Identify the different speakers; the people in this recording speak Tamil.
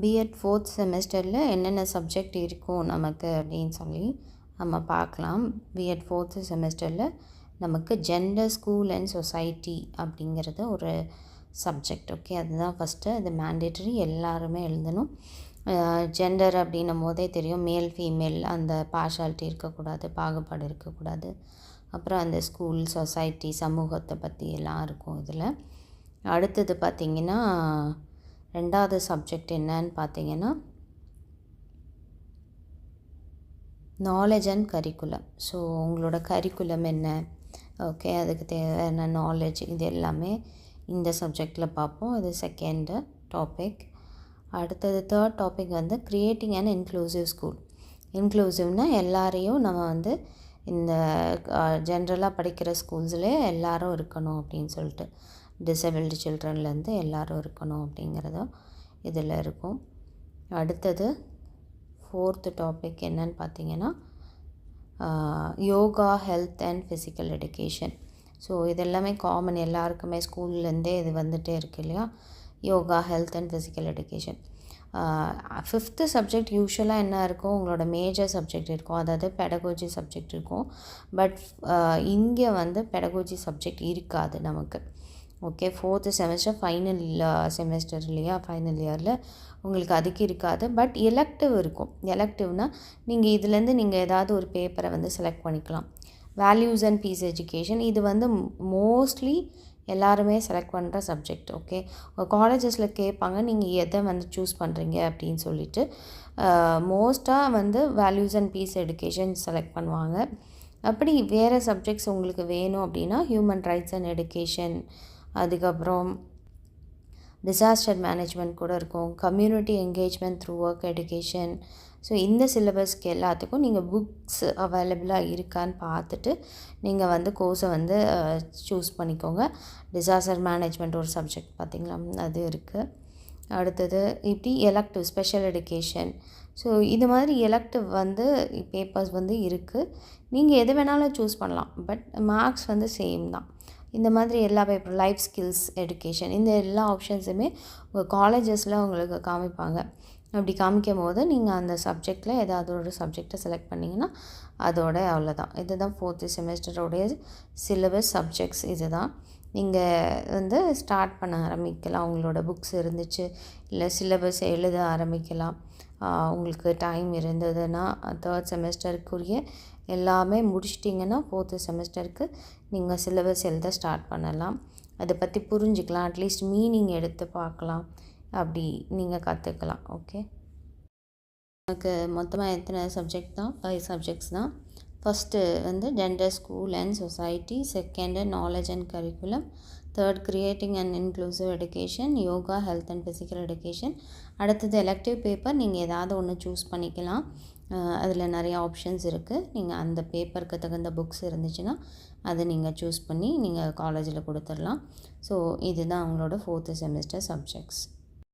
Speaker 1: பிஎட் 4th செமஸ்டரில் என்னென்ன சப்ஜெக்ட் இருக்கும் நமக்கு அப்படின்னு சொல்லி நம்ம பார்க்கலாம். பிஎட் 4th செமஸ்டரில் நமக்கு ஜெண்டர், ஸ்கூல் அண்ட் சொசைட்டி அப்படிங்கிறது ஒரு சப்ஜெக்ட். ஓகே, அதுதான் ஃபஸ்ட்டு. அது மேண்டேட்டரி, எல்லாருமே எழுதணும். ஜெண்டர் அப்படின்னும் போதே தெரியும், மேல் ஃபீமேல் அந்த பார்ஷாலிட்டி இருக்கக்கூடாது, பாகுபாடு இருக்கக்கூடாது. அப்புறம் அந்த ஸ்கூல், சொசைட்டி, சமூகத்தை பற்றி எல்லாம் இருக்கும் இதில். அடுத்தது பார்த்திங்கன்னா ரெண்டாவது சப்ஜெக்ட் என்னன்னு பார்த்தீங்கன்னா நாலேஜ் அண்ட் கரிக்குலம். ஸோ உங்களோட கரிக்குலம் என்ன, ஓகே, அதுக்கு தேவையான நாலேஜ், இது எல்லாமே இந்த சப்ஜெக்டில் பார்ப்போம். இது செகண்டு டாபிக். அடுத்தது தேர்ட் டாபிக் வந்து க்ரியேட்டிங் அண்ட் இன்க்ளூசிவ் ஸ்கூல். இன்க்ளூசிவ்னால் எல்லாரையும் நம்ம இந்த ஜென்ரலாக படிக்கிற ஸ்கூல்ஸ்லேயே எல்லோரும் இருக்கணும் அப்படின்னு சொல்லிட்டு, டிசபிலிட்டி சில்ட்ரன்லேருந்து எல்லோரும் இருக்கணும் அப்படிங்கிறதும் இதில் இருக்கும். அடுத்தது ஃபோர்த்து டாபிக் என்னன்னு பார்த்தீங்கன்னா yoga, health and physical education. So இதெல்லாமே காமன், எல்லாருக்குமே ஸ்கூல்லேருந்தே இது வந்துகிட்டே இருக்கு இல்லையா, yoga, health and physical education. Fifth subject யூஸ்வலாக என்ன இருக்கும், உங்களோட மேஜர் சப்ஜெக்ட் இருக்கும், அதாவது பெடகோஜி சப்ஜெக்ட் இருக்கும். பட் இங்கே பெடகோஜி சப்ஜெக்ட் இருக்காது நமக்கு. Okay, 4th semester final semester இல்லையா, ஃபைனல் இயரில் உங்களுக்கு அதுக்கு இருக்காது. பட் எலெக்டிவ் இருக்கும். எலெக்டிவ்னால் நீங்கள் இதுலேருந்து நீங்கள் ஏதாவது ஒரு பேப்பரை செலக்ட் பண்ணிக்கலாம். வேல்யூஸ் அண்ட் பீஸ் எஜுகேஷன், இது மோஸ்ட்லி எல்லாருமே செலக்ட் பண்ணுற சப்ஜெக்ட். ஓகே, காலேஜஸில் கேட்பாங்க நீங்கள் எதை சூஸ் பண்ணுறீங்க அப்படின்னு சொல்லிட்டு. மோஸ்ட்டாக values and peace education select பண்ணுவாங்க. அப்படி வேறு சப்ஜெக்ட்ஸ் உங்களுக்கு வேணும் அப்படின்னா ஹியூமன் ரைட்ஸ் அண்ட் எடுகேஷன், அதுக்கப்புறம் டிசாஸ்டர் மேனேஜ்மெண்ட் கூட இருக்கும், community engagement through work education. So இந்த சிலபஸ்க்கு எல்லாத்துக்கும் நீங்கள் புக்ஸ் அவைலபிளாக இருக்கான்னு பார்த்துட்டு நீங்கள் கோர்ஸை சூஸ் பண்ணிக்கோங்க. டிசாஸ்டர் மேனேஜ்மெண்ட் ஒரு சப்ஜெக்ட் பார்த்திங்களா, அது இருக்குது. அடுத்தது இப்படி எலெக்டிவ், ஸ்பெஷல் எடுகேஷன். ஸோ இது மாதிரி எலெக்டிவ் பேப்பர்ஸ் இருக்குது. நீங்கள் எது வேணாலும் சூஸ் பண்ணலாம். பட் மார்க்ஸ் சேம் தான். இந்த மாதிரி எல்லா பேப்பர், லைஃப் ஸ்கில்ஸ் எஜுகேஷன், இந்த எல்லா ஆப்ஷன்ஸுமே உங்கள் காலேஜஸில் உங்களுக்கு காமிப்பாங்க. அப்படி காமிக்கும் போது நீங்கள் அந்த சப்ஜெக்டில் ஏதாவது ஒரு சப்ஜெக்டை செலக்ட் பண்ணிங்கன்னா அதோட அவ்வளோதான். இதுதான் 4th செமஸ்டரோடைய சிலபஸ் சப்ஜெக்ட்ஸ். இது தான் நீங்கள் ஸ்டார்ட் பண்ண ஆரம்பிக்கலாம். உங்களோட புக்ஸ் இருந்துச்சு, இல்லை சிலபஸ் எழுத ஆரம்பிக்கலாம். உங்களுக்கு டைம் இருந்ததுன்னா 3rd செமஸ்டருக்குரிய எல்லாமே முடிச்சிட்டிங்கன்னா 4th செமஸ்டருக்கு நீங்கள் சிலபஸ் எழுத ஸ்டார்ட் பண்ணலாம். அதை பற்றி புரிஞ்சுக்கலாம், அட்லீஸ்ட் மீனிங் எடுத்து பார்க்கலாம், அப்படி நீங்கள் கற்றுக்கலாம். ஓகே, எனக்கு மொத்தமாக எத்தனை சப்ஜெக்ட் தான், 5 சப்ஜெக்ட்ஸ் தான். First gender, school and society. Second knowledge and curriculum. Third creating and inclusive education, yoga, health and physical education. அடுத்தது எலெக்டிவ் பேப்பர், நீங்கள் ஏதாவது ஒன்று சூஸ் பண்ணிக்கலாம். அதில் நிறைய ஆப்ஷன்ஸ் இருக்குது. நீங்கள் அந்த பேப்பருக்கு தகுந்த புக்ஸ் இருந்துச்சுன்னா அதை நீங்கள் சூஸ் பண்ணி நீங்கள் காலேஜில் கொடுத்துடலாம். ஸோ இதுதான் உங்களோட 4th செமஸ்டர் சப்ஜெக்ட்ஸ்.